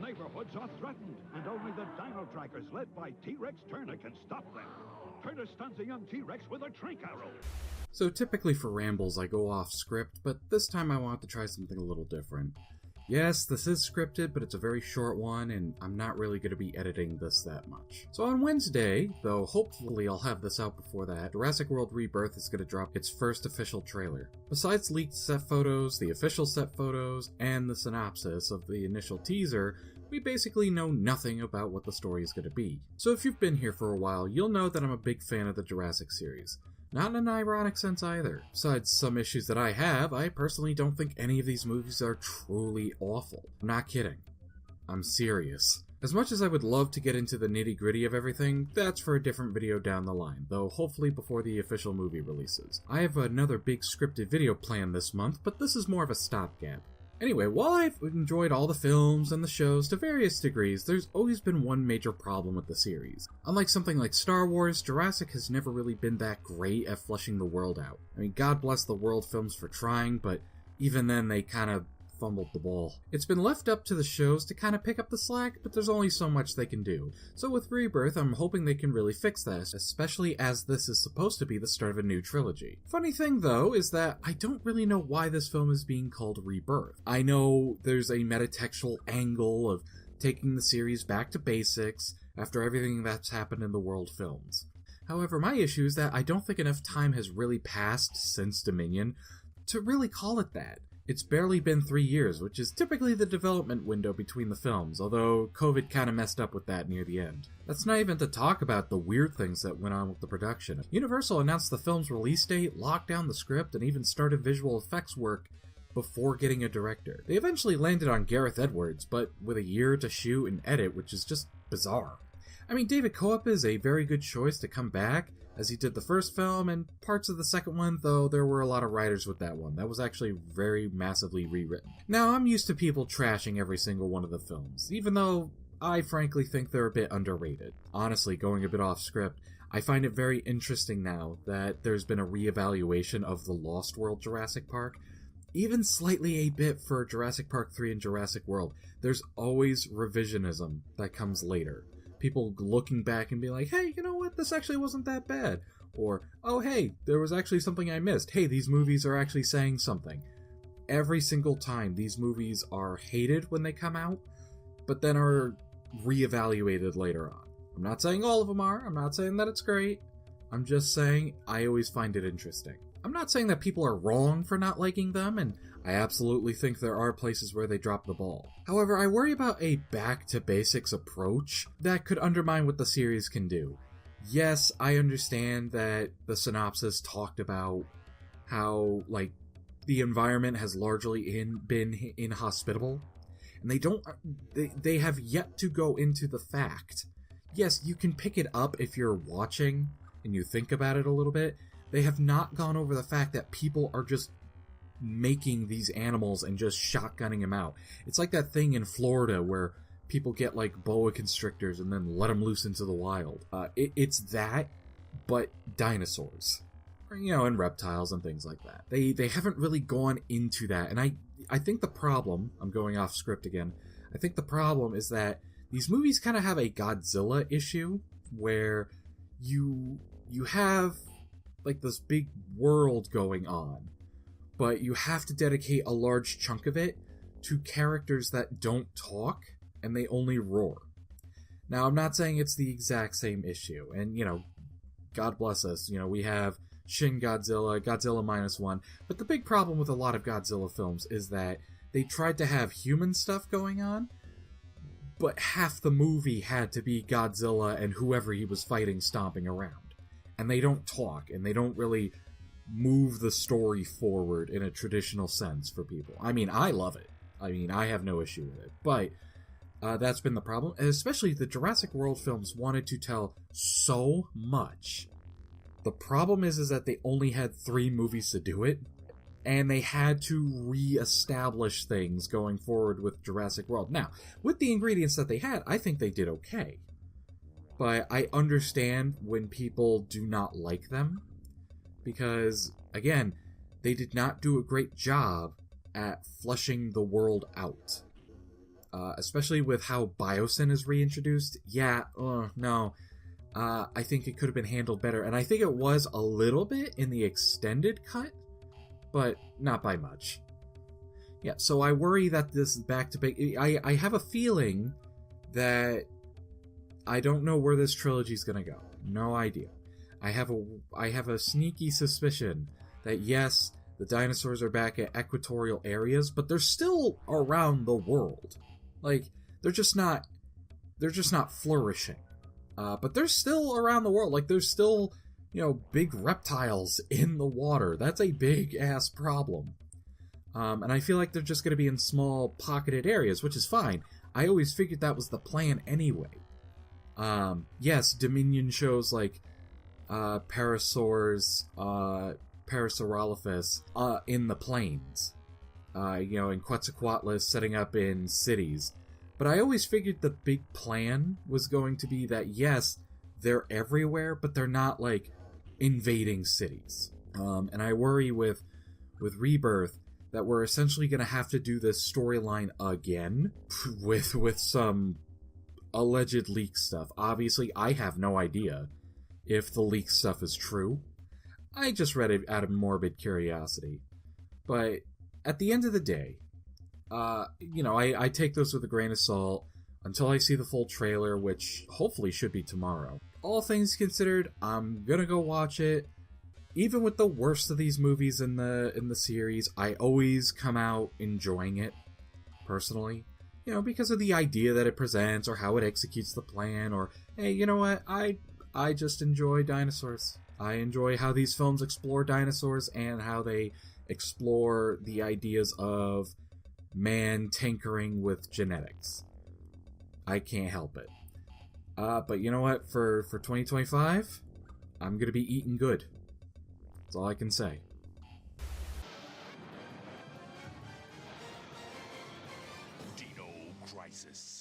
Neighborhoods are threatened, and only the dino trackers led by T-Rex Turner can stop them. Turner stuns a young T-Rex with a tranq arrow. So typically for rambles I go off script, but this time I want to try something a little different. Yes, this is scripted, but it's a very short one, and I'm not really going to be editing this that much. So on Wednesday, though hopefully I'll have this out before that, Jurassic World Rebirth is going to drop its first official trailer. Besides leaked set photos, the official set photos, and the synopsis of the initial teaser, we basically know nothing about what the story is going to be. So if you've been here for a while, you'll know that I'm a big fan of the Jurassic series. Not in an ironic sense either. Besides some issues that I have, I personally don't think any of these movies are truly awful. I'm not kidding. I'm serious. As much as I would love to get into the nitty-gritty of everything, that's for a different video down the line, though hopefully before the official movie releases. I have another big scripted video planned this month, but this is more of a stopgap. Anyway, while I've enjoyed all the films and the shows to various degrees, there's always been one major problem with the series. Unlike something like Star Wars, Jurassic has never really been that great at fleshing the world out. I mean, God bless the world films for trying, but even then they kind of fumbled the ball. It's been left up to the shows to kind of pick up the slack, but there's only so much they can do. So with Rebirth, I'm hoping they can really fix that, especially as this is supposed to be the start of a new trilogy. Funny thing though is that I don't really know why this film is being called Rebirth. I know there's a metatextual angle of taking the series back to basics after everything that's happened in the world films. However, my issue is that I don't think enough time has really passed since Dominion to really call it that. It's barely been 3 years, which is typically the development window between the films, although COVID kinda messed up with that near the end. That's not even to talk about the weird things that went on with the production. Universal announced the film's release date, locked down the script, and even started visual effects work before getting a director. They eventually landed on Gareth Edwards, but with a year to shoot and edit, which is just bizarre. I mean, David Coop is a very good choice to come back, as he did the first film and parts of the second one, though there were a lot of writers with that one. That was actually very massively rewritten. Now, I'm used to people trashing every single one of the films, even though I frankly think they're a bit underrated. Honestly, going a bit off script, I find it very interesting now that there's been a reevaluation of the Lost World Jurassic Park, even slightly a bit for Jurassic Park 3 and Jurassic World. There's always revisionism that comes later. People looking back and be like, hey, you know what, this actually wasn't that bad. Or, oh hey, there was actually something I missed. Hey, these movies are actually saying something. Every single time, these movies are hated when they come out, but then are reevaluated later on. I'm not saying all of them are, I'm not saying that it's great. I'm just saying I always find it interesting. I'm not saying that people are wrong for not liking them, and I absolutely think there are places where they drop the ball. However, I worry about a back-to-basics approach that could undermine what the series can do. Yes, I understand that the synopsis talked about how, the environment has largely been inhospitable, and they have yet to go into the fact. Yes, you can pick it up if you're watching and you think about it a little bit. They have not gone over the fact that people are just making these animals and just shotgunning them out. It's like that thing in Florida where people get boa constrictors and then let them loose into the wild. It's that, but dinosaurs. And reptiles and things like that. They haven't really gone into that, and I think the problem, I'm going off script again, I think the problem is that these movies kind of have a Godzilla issue where you have this big world going on, but you have to dedicate a large chunk of it to characters that don't talk and they only roar. Now, I'm not saying it's the exact same issue, and God bless us, we have Shin Godzilla, Godzilla -1, but the big problem with a lot of Godzilla films is that they tried to have human stuff going on, but half the movie had to be Godzilla and whoever he was fighting stomping around. And they don't talk, and they don't really move the story forward in a traditional sense for people. I mean, I love it. I mean, I have no issue with it. But that's been the problem. And especially the Jurassic World films wanted to tell so much. The problem is that they only had 3 movies to do it, and they had to re-establish things going forward with Jurassic World. Now, with the ingredients that they had, I think they did okay. But I understand when people do not like them, because, again, they did not do a great job at fleshing the world out. especially with how Biosyn is reintroduced. Yeah, no. I think it could have been handled better, and I think it was a little bit in the extended cut, but not by much. Yeah, so I worry that this back-to-back... I have a feeling that I don't know where this trilogy's gonna go. No idea. I have a sneaky suspicion that, yes, the dinosaurs are back at equatorial areas, but they're still around the world. Like, they're just not flourishing. But they're still around the world. Like, there's still, big reptiles in the water. That's a big-ass problem. And I feel like they're just going to be in small, pocketed areas, which is fine. I always figured that was the plan anyway. Yes, Dominion shows, like, Parasaurs, Parasaurolophus, in the plains. In Quetzalcoatlus setting up in cities. But I always figured the big plan was going to be that, yes, they're everywhere, but they're not, like, invading cities. And I worry with Rebirth that we're essentially going to have to do this storyline again with some alleged leak stuff. Obviously, I have no idea if the leak stuff is true. I just read it out of morbid curiosity. But at the end of the day, I take those with a grain of salt until I see the full trailer, which hopefully should be tomorrow. All things considered, I'm gonna go watch it. Even with the worst of these movies in the series, I always come out enjoying it, personally. Because of the idea that it presents, or how it executes the plan, or, hey, you know what, I just enjoy dinosaurs. I enjoy how these films explore dinosaurs, and how they explore the ideas of man tinkering with genetics. I can't help it. But you know what? For 2025, I'm gonna be eating good. That's all I can say. Dino Crisis.